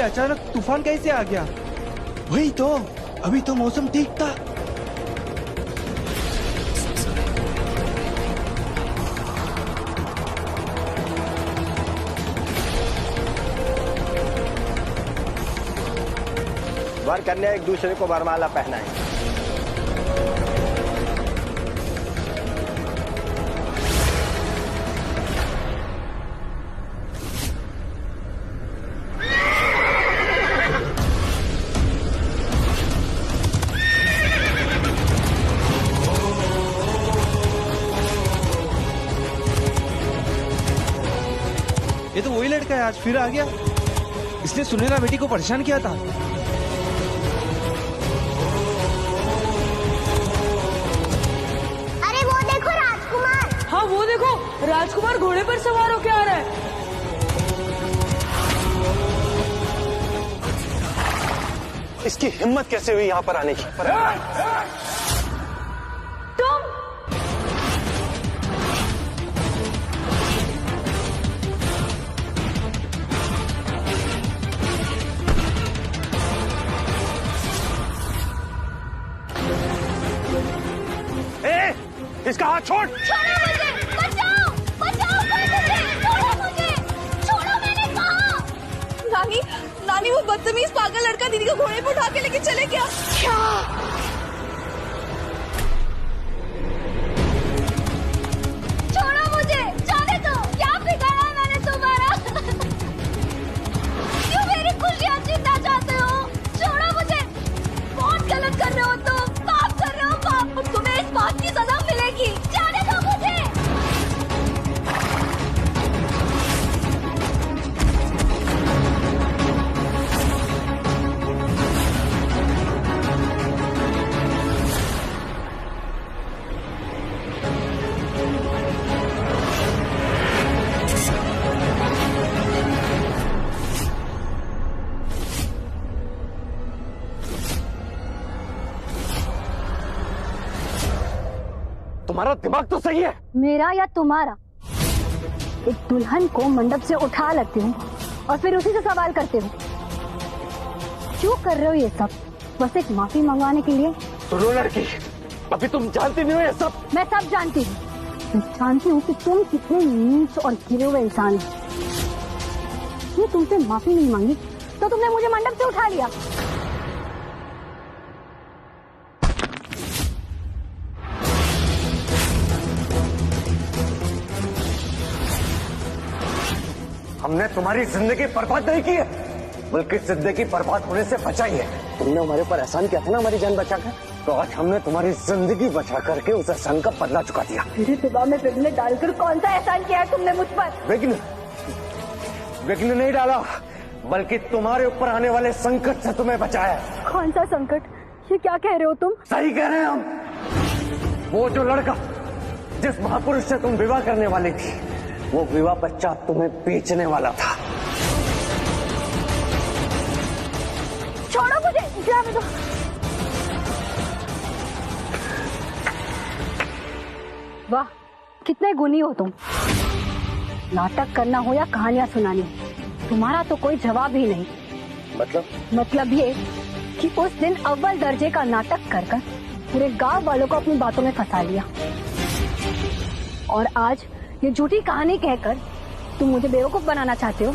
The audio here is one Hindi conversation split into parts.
अचानक तूफान कैसे आ गया? वही तो, अभी तो मौसम ठीक था। वर कन्या एक दूसरे को वरमाला पहनाएं। ये तो वही लड़का है, आज फिर आ गया। इसने सुनैना बेटी को परेशान किया था। वो देखो, राजकुमार घोड़े पर सवार होके आ रहा है। इसकी हिम्मत कैसे हुई यहाँ पर आने की? तुम इसका हाथ छोड़। नानी, नानी वो बदतमीज पागल लड़का दीदी को घोड़े पर उठा के लेके चले गया। क्या? छोड़ो मुझे, जाने दो। क्या बिगाड़ा मैंने तुम्हारा? क्यों मेरी खुशियाँ छीनना चाहते हो? छोड़ो मुझे। बहुत गलत कर रहे हो तुम, पाप कर रहे हो पाप। तुम्हें इस बात की सजा मिलेगी। जाने दो मुझे। तुम्हारा दिमाग तो सही है। मेरा या तुम्हारा? एक दुल्हन को मंडप से उठा लेते हो और फिर उसी से सवाल करते हो। क्यों कर रहे हो ये सब? बस एक माफी मंगवाने के लिए? सुनो लड़की, अभी तुम जानती नहीं हो ये सब। मैं सब जानती हूँ। मैं जानती हूँ कि तुम कितने नीच और गिरे हुए इंसान हो। ये तुमसे माफी नहीं मांगी तो तुमने मुझे मंडप से उठा लिया। हमने तुम्हारी जिंदगी बर्बाद नहीं की है, बल्कि जिंदगी बर्बाद होने से बचाई है। तुमने हमारे ऊपर एहसान किया था ना, हमारी जान बचाकर, तो आज हमने तुम्हारी जिंदगी बचा करके उस एहसान का बदला चुका दिया। मेरे दिमाग में विघ्न डालकर कौन सा एहसान किया है तुमने मुझ पर? विघ्न नहीं डाला, बल्कि तुम्हारे ऊपर आने वाले संकट से तुम्हें बचाया। कौन सा संकट? ये क्या कह रहे हो तुम? सही कह रहे हैं हम। वो जो लड़का जिस महापुरुष से तुम विवाह करने वाली थी, वो विवाह बच्चा तुम्हें बेचने वाला था। छोड़ो मुझे, जाने दो। वाह, कितने गुणी हो तुम। नाटक करना हो या कहानियां सुनानी, तुम्हारा तो कोई जवाब ही नहीं। मतलब ये कि उस दिन अव्वल दर्जे का नाटक कर कर पूरे गांव वालों को अपनी बातों में फंसा लिया, और आज ये झूठी कहानी कहकर तुम मुझे बेवकूफ बनाना चाहते हो।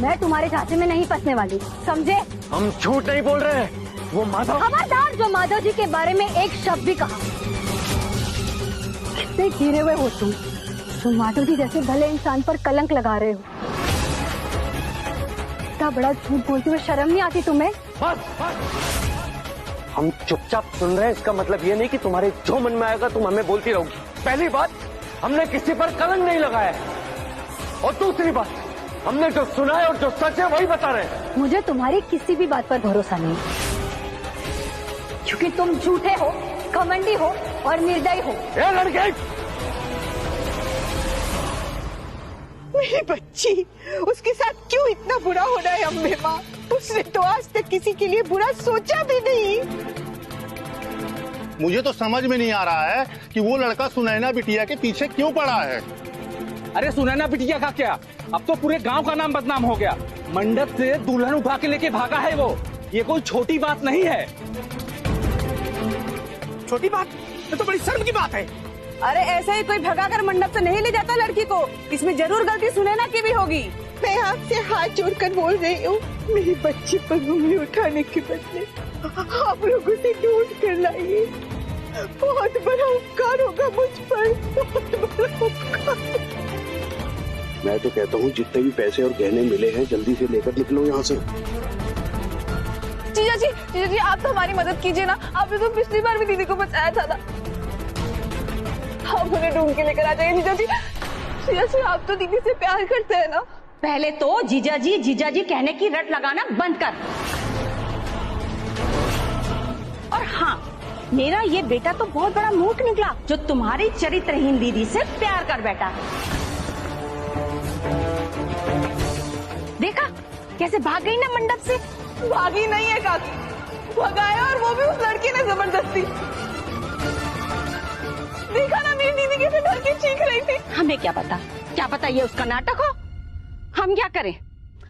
मैं तुम्हारे झांसे में नहीं फंसने वाली, समझे? हम झूठ नहीं बोल रहे हैं। वो माधव, खबरदार जो माधव जी के बारे में एक शब्द भी कहा। कितने गिरे हुए हो तुम, जो माधव जी जैसे भले इंसान पर कलंक लगा रहे हो। इतना बड़ा झूठ बोलते हुए शर्म नहीं आती तुम्हें? हम चुपचाप सुन रहे हैं, इसका मतलब ये नहीं कि तुम्हारे जो मन में आएगा तुम हमें बोलती रहोगी। पहली बात, हमने किसी पर कलंक नहीं लगाया है, और दूसरी बात, हमने जो सुना है और जो सच है वही बता रहे हैं। मुझे तुम्हारी किसी भी बात पर भरोसा नहीं, क्योंकि तुम झूठे हो, घमंडी हो और निर्दयी हो। ए लड़के, मेरी बच्ची, उसके साथ क्यों इतना बुरा हो रहा है अम्बे माँ? उसने तो आज तक किसी के लिए बुरा सोचा भी नहीं। मुझे तो समझ में नहीं आ रहा है कि वो लड़का सुनैना बिटिया के पीछे क्यों पड़ा है। अरे सुनैना बिटिया का क्या, अब तो पूरे गांव का नाम बदनाम हो गया। मंडप से दुल्हन उठा के लेके भागा है वो। ये कोई छोटी बात नहीं है। छोटी बात? ये तो बड़ी शर्म की बात है। अरे ऐसे ही कोई भगाकर मंडप से नहीं ले जाता लड़की को। इसमें जरूर गलती सुनैना की भी होगी। मैं आपसे हाथ जोड़कर बोल रही हूँ, मेरी बच्ची पर उंगली उठाने के बदले आप लोगों से ढूंढ कर लाइए। बहुत बड़ा उपकार होगा मुझ पर, बहुत बड़ा उपकार। मैं तो कहता हूँ जितने भी पैसे और गहने मिले हैं जल्दी से लेकर निकलो यहाँ से। जीजा जी आप तो हमारी मदद कीजिए ना। आपने तो पिछली बार भी दीदी को बचाया था ना। आप उन्हें ढूंढ के लेकर आ जाइए जीजा जी। जीजा जी आप तो दीदी से प्यार करते हैं ना। पहले तो जीजा जी कहने की रट लगाना बंद कर। और हाँ, मेरा ये बेटा तो बहुत बड़ा मूर्ख निकला जो तुम्हारी चरित्रहीन दीदी से प्यार कर बैठा। देखा कैसे भाग गई ना मंडप से। भागी नहीं है काकी, भगाया, और वो भी उस लड़की ने जबरदस्ती। देखा ना मेरी दीदी कैसे डर के चीख रही थी। हमें क्या पता ये उसका नाटक हो। हम क्या करें।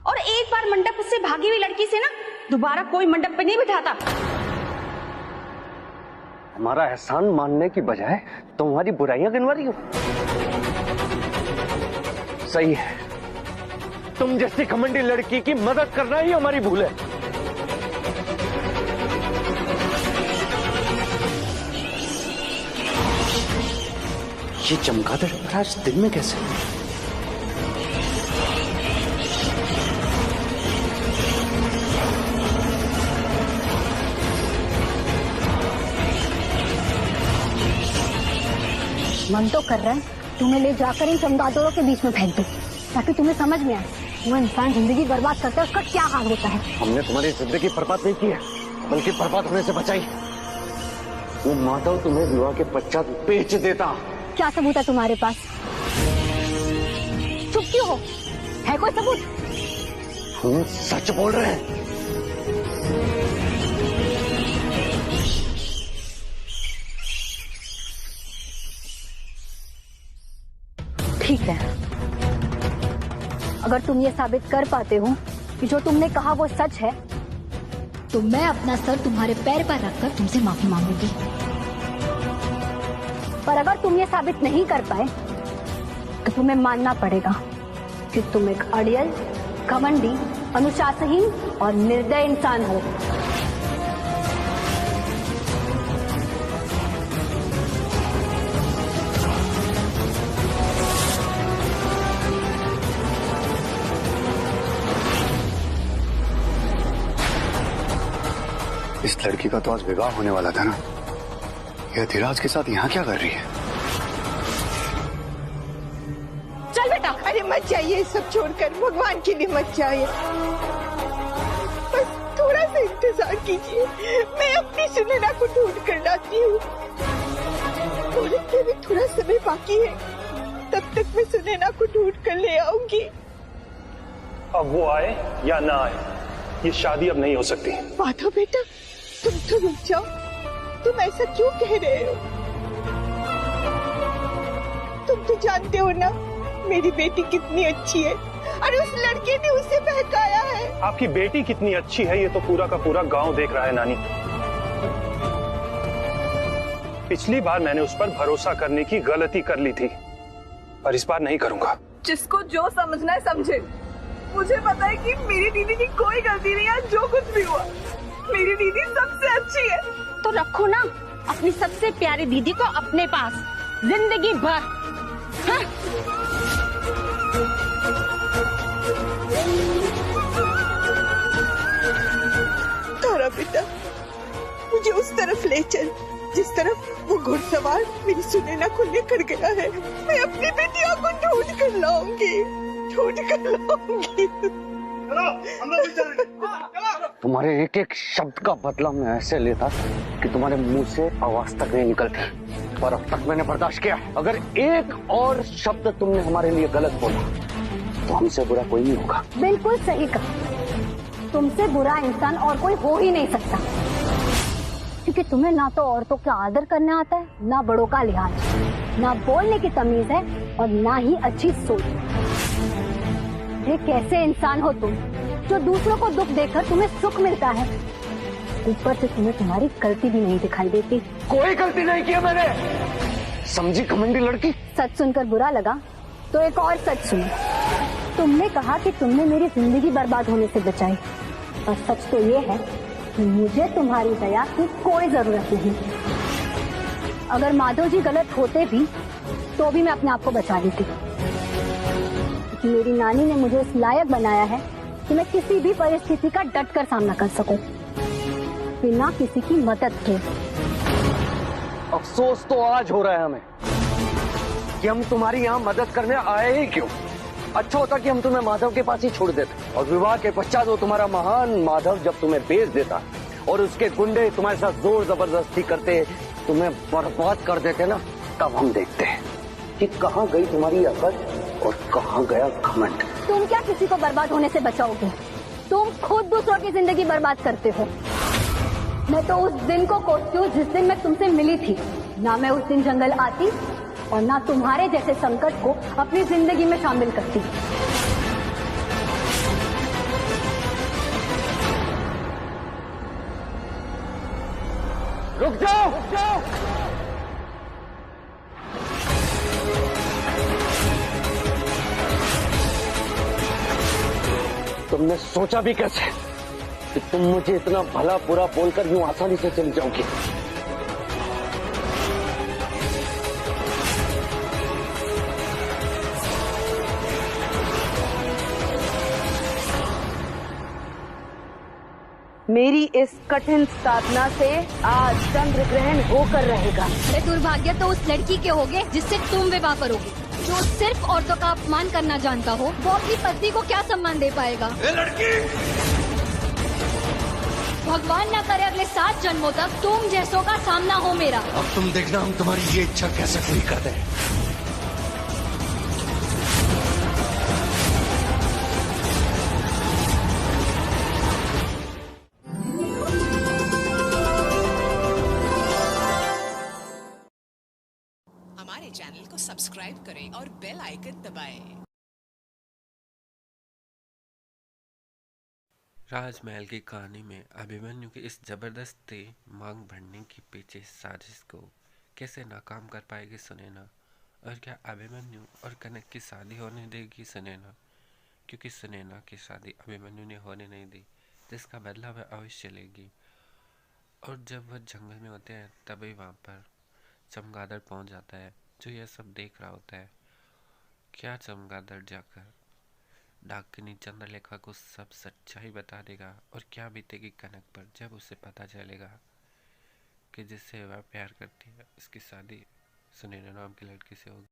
और एक बार मंडप से भागी हुई लड़की से ना दोबारा कोई मंडप पे नहीं बिठाता। हमारा एहसान मानने की बजाय तुम्हारी बुराइयां गिनवा रही हो। सही है, तुम जैसी घमंडी लड़की की मदद करना ही हमारी भूल है। ये चमगादड़ आज दिन में कैसे? मन तो कर रहा है तुम्हें ले जाकर इन चमगादड़ों के बीच में फेंक दूं, ताकि तुम्हें समझ में आए वो इंसान जिंदगी बर्बाद करता है उसका क्या हाल होता है। हमने तुम्हारी जिंदगी बर्बाद नहीं की है, बल्कि बर्बाद होने से बचाई। वो माधव तुम्हें विवाह के पश्चात बेच देता। क्या सबूत है तुम्हारे पास? चुप क्यों हो? है कोई सबूत? हम सच बोल रहे हैं। ठीक है, अगर तुम ये साबित कर पाते हो कि जो तुमने कहा वो सच है, तो मैं अपना सर तुम्हारे पैर पर रखकर तुमसे माफी मांगूंगी। पर अगर तुम ये साबित नहीं कर पाए तो तुम्हें मानना पड़ेगा कि तुम एक अड़ियल, घमंडी, अनुशासनहीन और निर्दय इंसान हो। इस लड़की का तो आज विवाह होने वाला था ना, यह धीराज के साथ यहाँ क्या कर रही है? चल बेटा। अरे मत जाइए, सब छोड़कर, भगवान के लिए मत जाइए। बस थोड़ा सा इंतजार कीजिए, मैं अपनी सुनैना को ढूंढ कर लाती हूँ। मुहूर्त के भी थोड़ा समय बाकी है, तब तक मैं सुनैना को ढूंढ कर ले आऊंगी। अब वो आए या ना आए, ये शादी अब नहीं हो सकती। माधव बेटा, तुम तो रुक जाओ। तुम ऐसा क्यों कह रहे हो? तुम तो जानते हो ना मेरी बेटी कितनी अच्छी है, और उस लड़के ने उसे बहकाया है। आपकी बेटी कितनी अच्छी है ये तो पूरा का पूरा गांव देख रहा है नानी। पिछली बार मैंने उस पर भरोसा करने की गलती कर ली थी, पर इस बार नहीं करूंगा। जिसको जो समझना है समझे। मुझे पता है कि मेरी दीदी की कोई गलती नहीं है। जो कुछ भी हुआ, मेरी दीदी सबसे अच्छी है। तो रखो ना अपनी सबसे प्यारी दीदी को अपने पास जिंदगी भर। हाँ? तारा बेटा, मुझे उस तरफ ले चल जिस तरफ वो घुड़सवार मेरी सुनैना को लेकर गया है। मैं अपनी बेटियों को ढूंढ कर लाऊंगी, ढूंढ कर लाऊंगी। तुम्हारे एक एक शब्द का बदला मैं ऐसे लेता कि तुम्हारे मुंह से आवाज तक नहीं निकलती, पर अब तक मैंने बर्दाश्त किया। अगर एक और शब्द तुमने हमारे लिए गलत बोला तो हमसे बुरा कोई नहीं होगा। बिल्कुल सही कहा, तुमसे बुरा इंसान और कोई हो ही नहीं सकता, क्योंकि तुम्हें ना तो औरतों का आदर करना आता है, ना बड़ों का लिहाज, ना बोलने की तमीज है और ना ही अच्छी सोच। ये कैसे इंसान हो तुम जो दूसरों को दुख देकर तुम्हें सुख मिलता है। ऊपर से तुम्हें तुम्हारी गलती भी नहीं दिखाई देती। कोई गलती नहीं की मैंने, समझी घमंडी लड़की। सच सुनकर बुरा लगा तो एक और सच सुनो। तुमने कहा कि तुमने मेरी जिंदगी बर्बाद होने से बचाई, और सच तो ये है कि मुझे तुम्हारी दया की कोई जरूरत नहीं। अगर माधव जी गलत होते भी तो भी मैं अपने आप को बचा लेती, क्योंकि मेरी नानी ने मुझे इस लायक बनाया है कि मैं किसी भी परिस्थिति का डट कर सामना कर सकूं, बिना किसी की मदद के। अफसोस तो आज हो रहा है हमें कि हम तुम्हारी यहाँ मदद करने आए ही क्यों। अच्छा होता कि हम तुम्हें माधव के पास ही छोड़ देते, और विवाह के पश्चात वो तुम्हारा महान माधव जब तुम्हें बेच देता और उसके गुंडे तुम्हारे साथ जोर जबरदस्ती करते, तुम्हें बर्बाद कर देते ना, तब हम देखते हैं कि कहाँ गई तुम्हारी अकल और कहाँ गया घमंड। तुम क्या किसी को बर्बाद होने से बचाओगे? तुम खुद दूसरों की जिंदगी बर्बाद करते हो। मैं तो उस दिन को कोसती हूँ जिस दिन मैं तुमसे मिली थी। ना मैं उस दिन जंगल आती और ना तुम्हारे जैसे संकट को अपनी जिंदगी में शामिल करती। रुक जाओ, रुक जाओ। तुमने सोचा भी कैसे कि तुम मुझे इतना भला बुरा बोलकर यूं आसानी से चली जाओगी? मेरी इस कठिन साधना से आज चंद्र ग्रहण होकर रहेगा। ये दुर्भाग्य तो उस लड़की के होगे जिससे तुम विवाह करोगे। जो सिर्फ औरतों का अपमान करना जानता हो, वो अपनी पत्नी को क्या सम्मान दे पाएगा? ये लड़की भगवान ना करे अगले 7 जन्मों तक तुम जैसों का सामना हो मेरा। अब तुम देखना हम तुम्हारी ये इच्छा कैसे पूरी करते हैं। हमारे चैनल को सब्सक्राइब करें और बेल आइकन दबाएं। राजमहल की कहानी में अभिमन्यु की इस जबरदस्ती मांग भरने की पीछे साजिश को कैसे नाकाम कर पाएगी सुनैना, और क्या अभिमन्यु और कनक की शादी होने देगी सुनैना, क्योंकि सुनैना की शादी अभिमन्यु ने होने नहीं दी, जिसका बदला वह अवश्य लेगी। और जब वह जंगल में होते हैं तभी वहाँ पर चमगादड़ पहुँच जाता है, जो यह सब देख रहा होता है। क्या चमगादड़ जाकर डाकिनी चंद्रलेखा को सब सच्चाई बता देगा, और क्या बीतेगी कनक पर जब उसे पता चलेगा कि जिससे वह प्यार करती है उसकी शादी सुनैना नाम की लड़की से होगी।